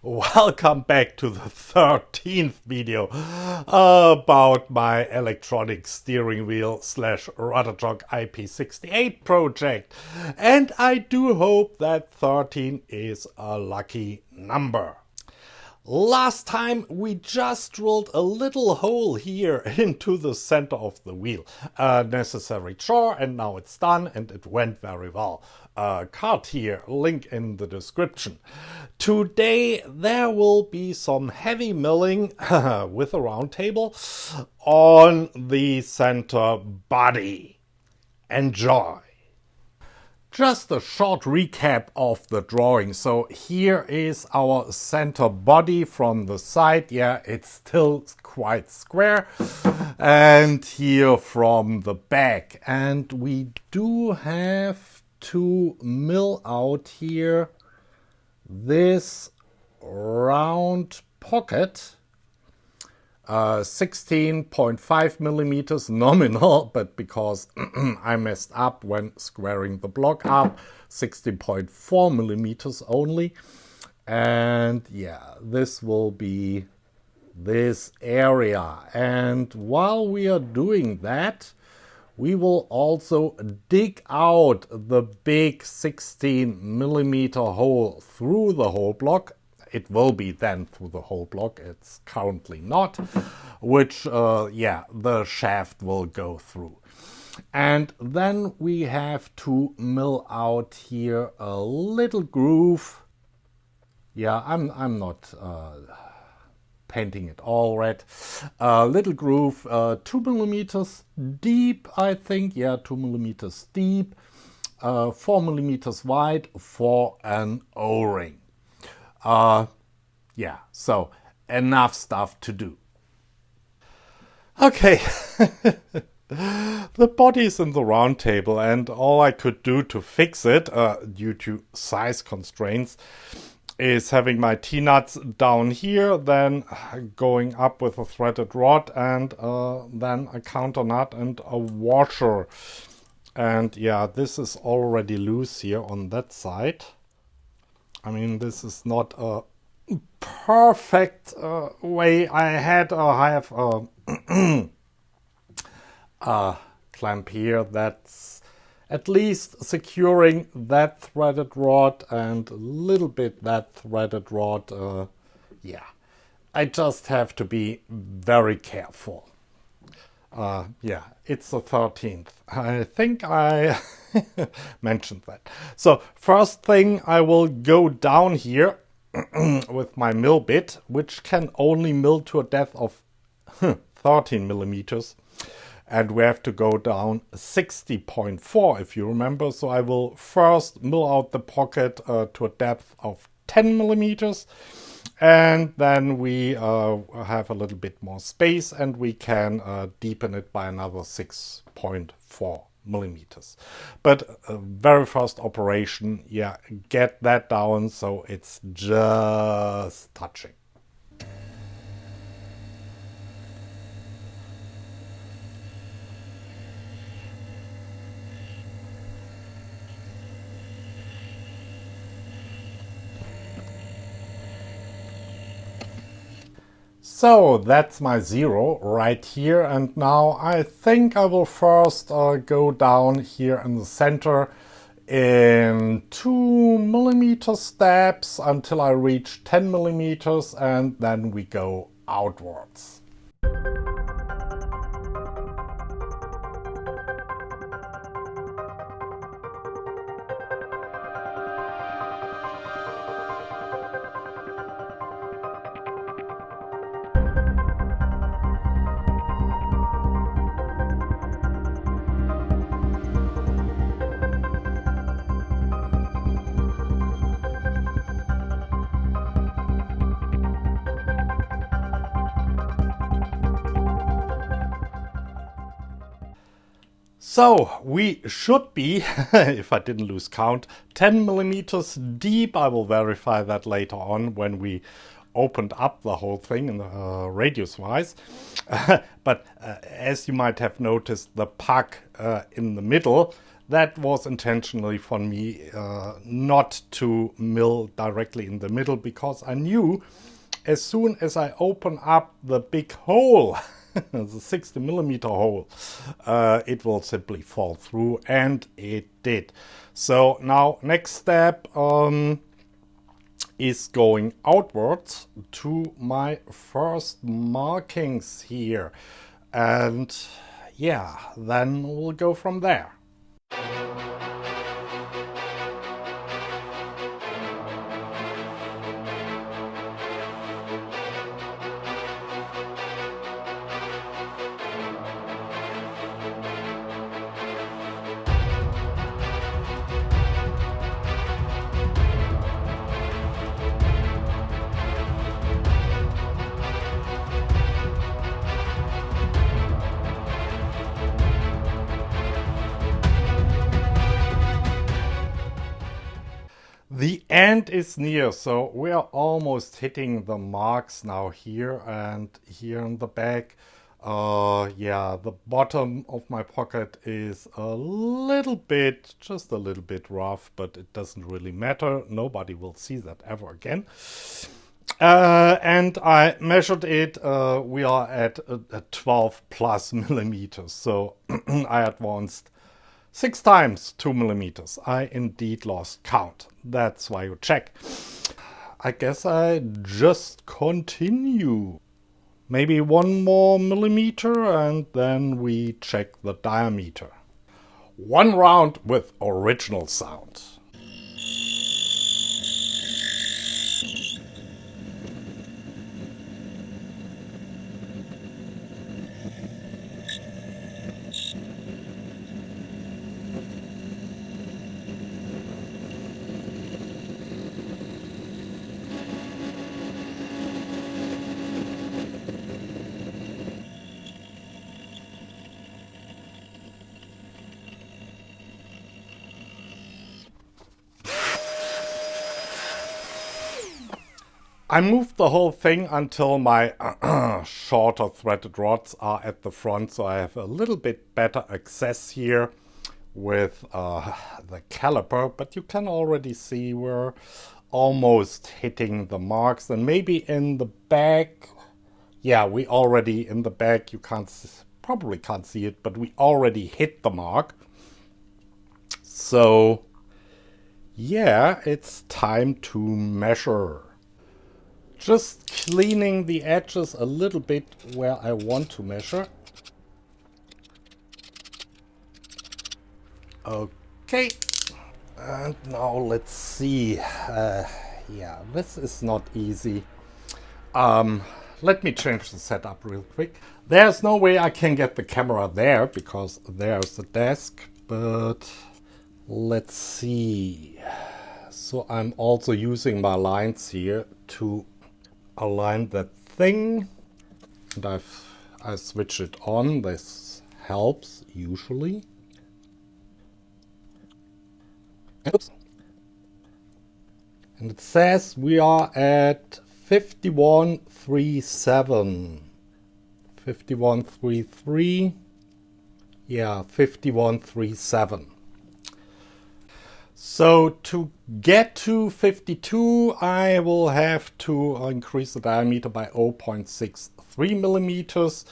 Welcome back to the 13th video about my electronic steering wheel / Rudder Jog IP68 project. And I do hope that 13 is a lucky number. Last time we just drilled a little hole here into the center of the wheel. A necessary chore, and now it's done and it went very well. Card here, link in the description. Today there will be some heavy milling with a round table on the center body. Enjoy! Just a short recap of the drawing. So here is our center body from the side. Yeah, it's still quite square. And here from the back. And we do have to mill out here this round pocket. 16.5 millimeters nominal, but because I messed up when squaring the block up, 16.4 millimeters only. And yeah, this will be this area. And while we are doing that, we will also dig out the big 16 millimeter hole through the whole block. It will be then through the whole block. It's currently not, which, the shaft will go through. And then we have to mill out here a little groove. Yeah, I'm not painting it all red. A little groove, 2 millimeters deep, I think. Yeah, 2 millimeters deep, 4 millimeters wide for an O-ring. So enough stuff to do. Okay, the body is in the round table, and all I could do to fix it, due to size constraints, is having my T-nuts down here, then going up with a threaded rod, and then a counter nut and a washer. And yeah, this is already loose here on that side. I mean, this is not a perfect way. I have a clamp here that's at least securing that threaded rod and a little bit that threaded rod. I just have to be very careful. It's the 13th. I think I mentioned that. So first thing, I will go down here with my mill bit, which can only mill to a depth of 13 millimeters. And we have to go down 60.4 if you remember. So I will first mill out the pocket to a depth of 10 millimeters. And then we have a little bit more space, and we can deepen it by another 6.4 millimeters. But very first operation, get that down so it's just touching. So that's my zero right here, and now I think I will first go down here in the center in 2 millimeter steps until I reach 10 millimeters, and then we go outwards. So we should be, if I didn't lose count, 10 millimeters deep. I will verify that later on when we opened up the whole thing in the radius wise. But as you might have noticed, the puck in the middle, that was intentionally for me not to mill directly in the middle, because I knew as soon as I open up the big hole, the 60 millimeter hole, it will simply fall through, and it did. So now next step is going outwards to my first markings here, and yeah, then we'll go from there. The end is near, so we are almost hitting the marks now here and here in the back. Yeah, the bottom of my pocket is a little bit, just a little bit rough, but it doesn't really matter. Nobody will see that ever again. And I measured it. We are at 12 plus millimeters, so I advanced 6 times 2 millimeters. I indeed lost count. That's why you check. I guess I just continue. Maybe 1 more millimeter, and then we check the diameter. 1 round with original sound. I moved the whole thing until my shorter threaded rods are at the front, so I have a little bit better access here with the caliper, but you can already see we're almost hitting the marks. And maybe in the back, yeah, we already in the back, you probably can't see it, but we already hit the mark. So yeah, it's time to measure. Just cleaning the edges a little bit where I want to measure. Okay, and now let's see. Yeah, this is not easy. Let me change the setup real quick. There's no way I can get the camera there because there's the desk, but let's see. So I'm also using my lines here to align that thing, and I switch it on. This helps usually. Oops. And it says we are at 5137. 5133. Yeah, 5137. So to get to 52, I will have to increase the diameter by 0.63 millimeters,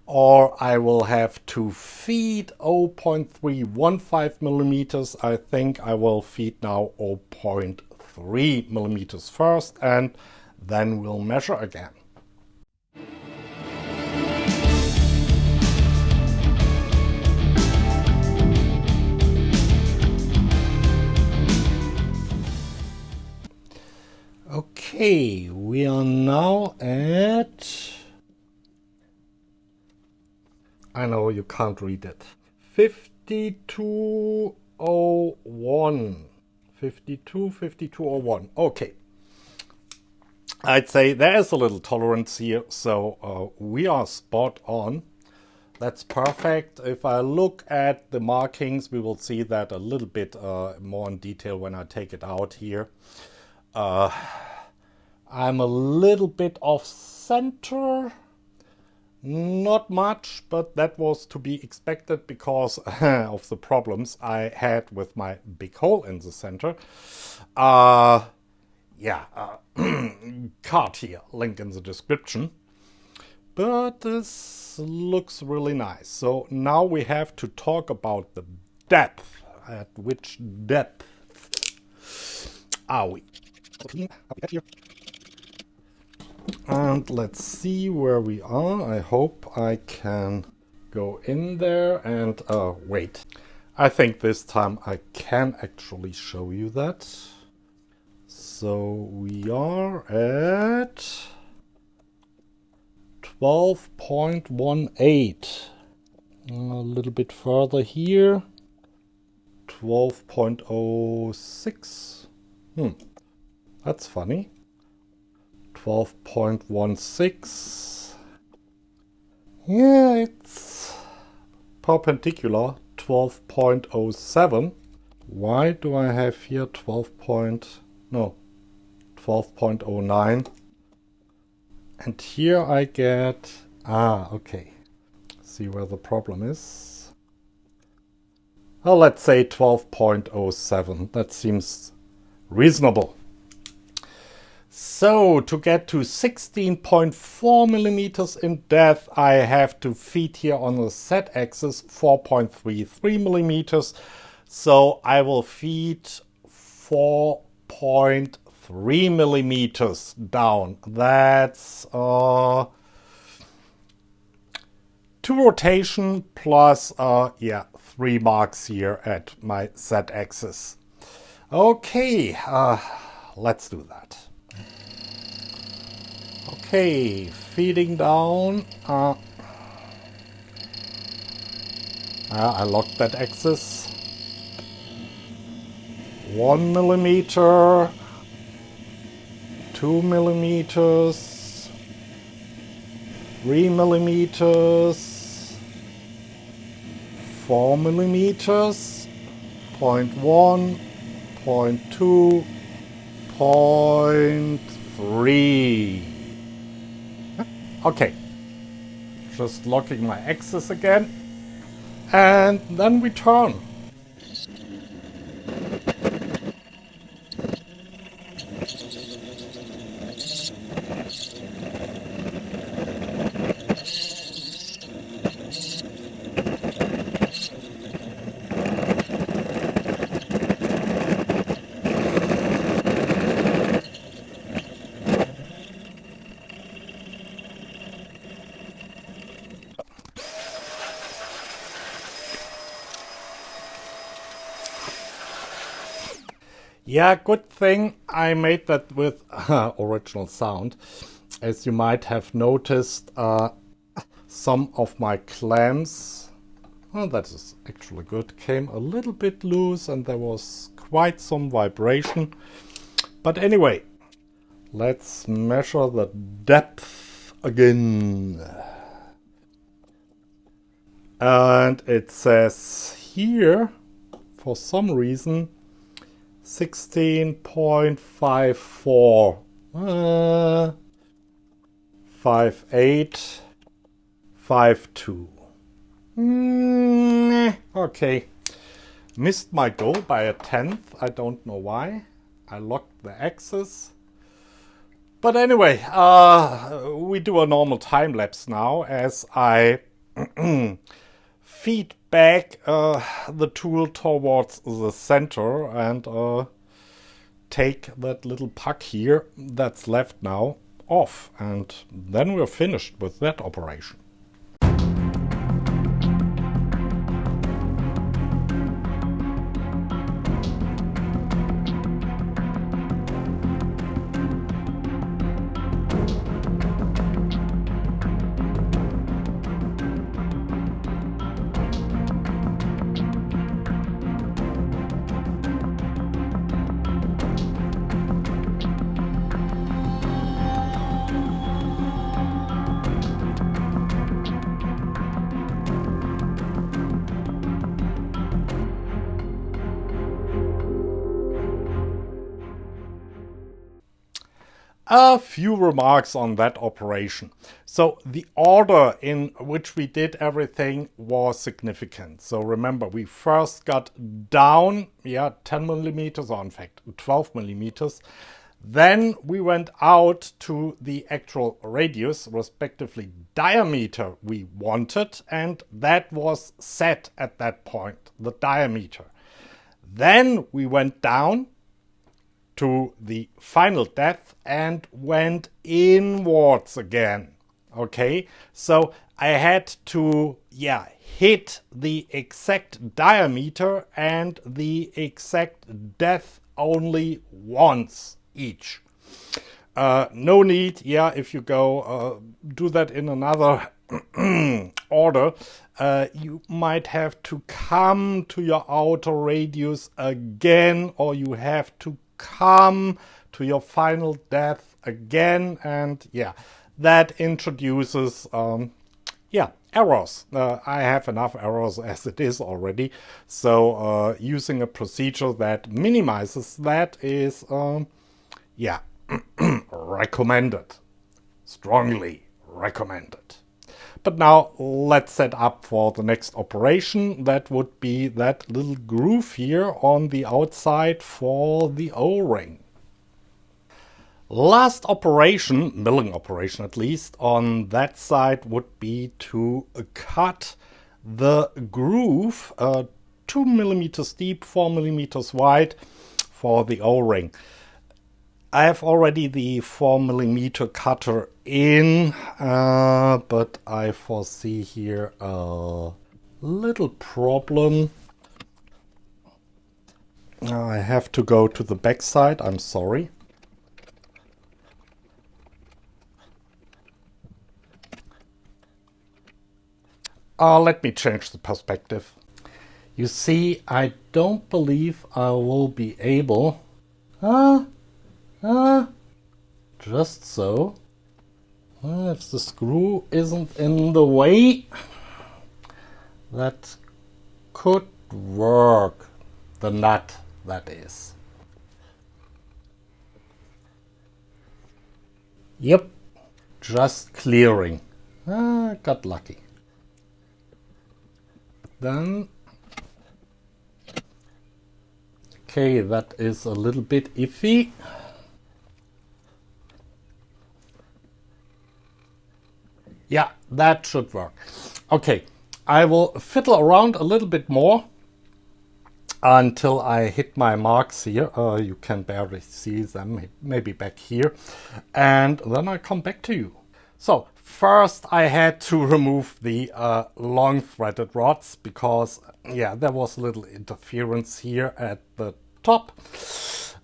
or I will have to feed 0.315 millimeters. I think I will feed now 0.3 millimeters first, and then we'll measure again. Okay, we are now at, I know you can't read it, 5201. 5201. Okay. I'd say there is a little tolerance here, so we are spot on. That's perfect. If I look at the markings, we will see that a little bit more in detail when I take it out here. I'm a little bit off center. Not much, but that was to be expected because of the problems I had with my big hole in the center. Yeah, card here, link in the description. But this looks really nice. So now we have to talk about the depth. At which depth are we? And let's see where we are. I hope I can go in there and wait. I think this time I can actually show you that. So we are at 12.18. A little bit further here. 12.06. That's funny. 12.16. Yeah, it's perpendicular. 12.07. Why do I have here 12.09? And here I get, okay. See where the problem is. Well, let's say 12.07. That seems reasonable. So to get to 16.4 millimeters in depth, I have to feed here on the z-axis 4.33 millimeters. So I will feed 4.3 millimeters down. That's 2 rotation plus 3 marks here at my z-axis. Okay, let's do that. Okay, feeding down. I locked that axis. 1 millimeter, 2 millimeters, 3 millimeters, 4 millimeters, 0.1, 0.2, 0.3. Okay, just locking my axis again, and then we turn. Yeah, good thing I made that with original sound. As you might have noticed, some of my clamps, that is actually good, came a little bit loose and there was quite some vibration. But anyway, let's measure the depth again. And it says here, for some reason, 16.54, 58, 52. Okay, missed my goal by a tenth. I don't know why. I locked the axis. But anyway, we do a normal time lapse now as I feed back the tool towards the center and take that little puck here that's left now off, and then we're finished with that operation. A few remarks on that operation. So the order in which we did everything was significant. So remember, we first got down, 10 millimeters, or in fact 12 millimeters. Then we went out to the actual radius, respectively diameter we wanted, and that was set at that point, the diameter. Then we went down to the final depth and went inwards again. Okay, so I had to hit the exact diameter and the exact depth only once each. No need, if you go do that in another order, you might have to come to your outer radius again, or you have to come to your final depth again, and that introduces errors. I have enough errors as it is already, so using a procedure that minimizes that is recommended, strongly recommended. But now let's set up for the next operation. That would be that little groove here on the outside for the O-ring. Last operation, milling operation at least, on that side would be to cut the groove 2 millimeters deep, 4 millimeters wide for the O-ring. I have already the 4 millimeter cutter in, but I foresee here a little problem. I have to go to the back side, I'm sorry. Let me change the perspective. You see, I don't believe I will be able... just so. If the screw isn't in the way, that could work. The nut, that is. Yep, just clearing. Got lucky. Then, okay, that is a little bit iffy. Yeah, that should work. Okay, I will fiddle around a little bit more until I hit my marks here. You can barely see them, maybe back here. And then I come back to you. So first I had to remove the long threaded rods because, there was a little interference here at the top.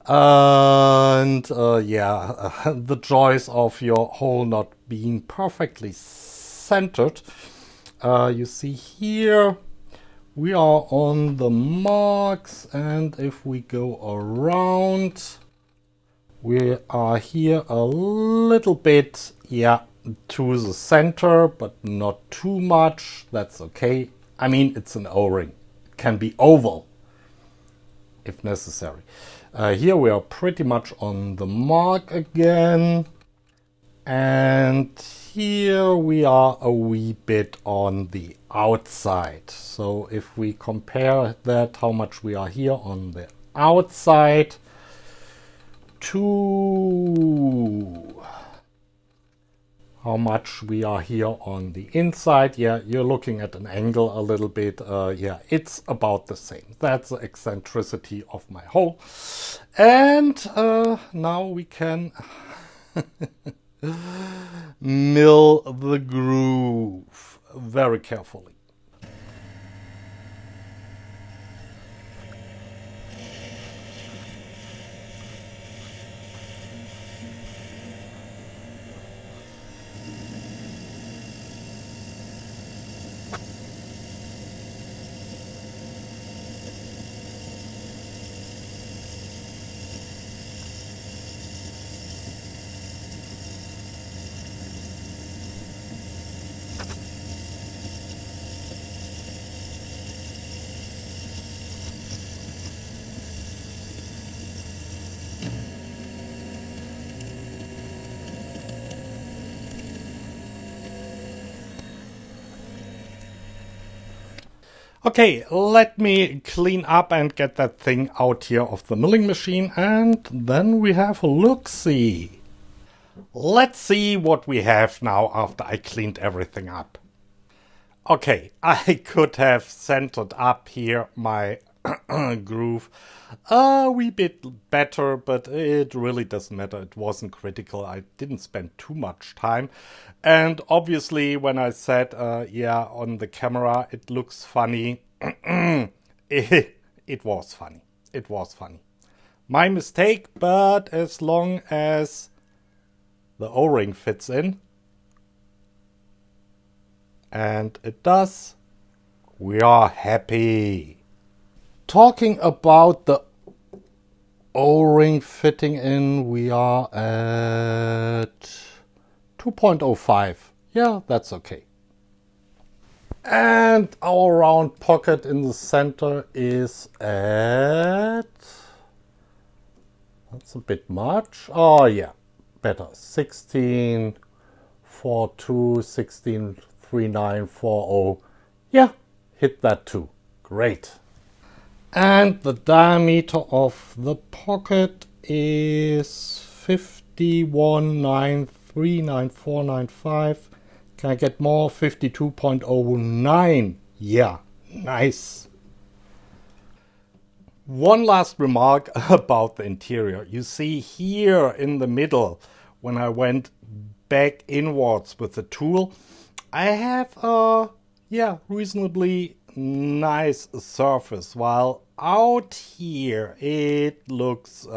And the joys of your hole not being perfectly centered. You see here we are on the marks, and if we go around, we are here a little bit to the center, but not too much. That's okay. I mean, it's an O-ring. It can be oval if necessary. Here we are pretty much on the mark again, and here we are a wee bit on the outside. So if we compare that, how much we are here on the outside to how much we are here on the inside, you're looking at an angle a little bit. It's about the same. That's the eccentricity of my hole. And now we can mill the groove very carefully. Okay, let me clean up and get that thing out here of the milling machine, and then we have a look-see. Let's see what we have now after I cleaned everything up. Okay, I could have centered up here my groove a wee bit better, but it really doesn't matter. It wasn't critical. I didn't spend too much time. And obviously when I said, yeah, on the camera it looks funny, it was funny. It was funny. My mistake, but as long as the O-ring fits in, and it does, we are happy. Talking about the O-ring fitting in, we are at 2.05. Yeah, that's okay. And our round pocket in the center is at... That's a bit much. Oh yeah, better. 16.42, 16.3940. Yeah, hit that too. Great. And the diameter of the pocket is 51.939495. Can I get more? 52.09. Yeah, nice. One last remark about the interior. You see here in the middle, when I went back inwards with the tool, I have a reasonably nice surface, while out here it looks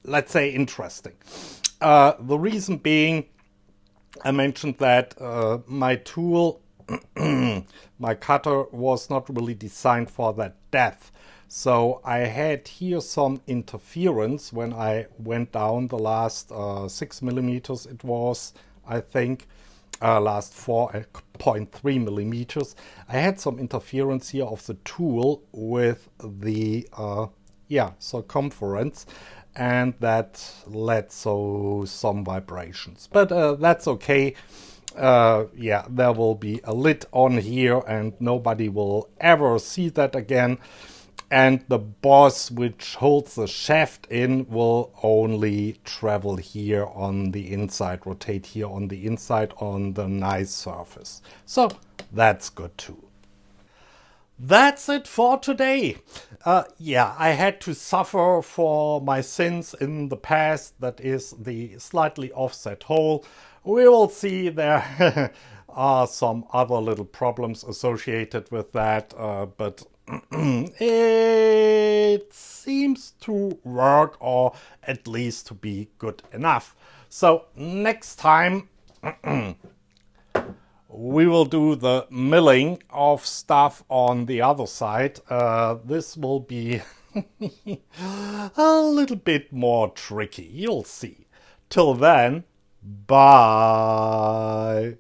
let's say interesting. The reason being, I mentioned that my tool, my cutter, was not really designed for that depth. So I had here some interference when I went down the last 6 millimeters. It was, I think, last 4.3 millimeters. I had some interference here of the tool with the circumference, and that led to some vibrations. But that's okay. There will be a lid on here and nobody will ever see that again. And the boss which holds the shaft in will only travel here on the inside, rotate here on the inside on the nice surface. So that's good too. That's it for today. I had to suffer for my sins in the past. That is the slightly offset hole. We will see there are some other little problems associated with that, but it seems to work, or at least to be good enough. So next time we will do the milling of stuff on the other side. This will be a little bit more tricky. You'll see. Till then, bye.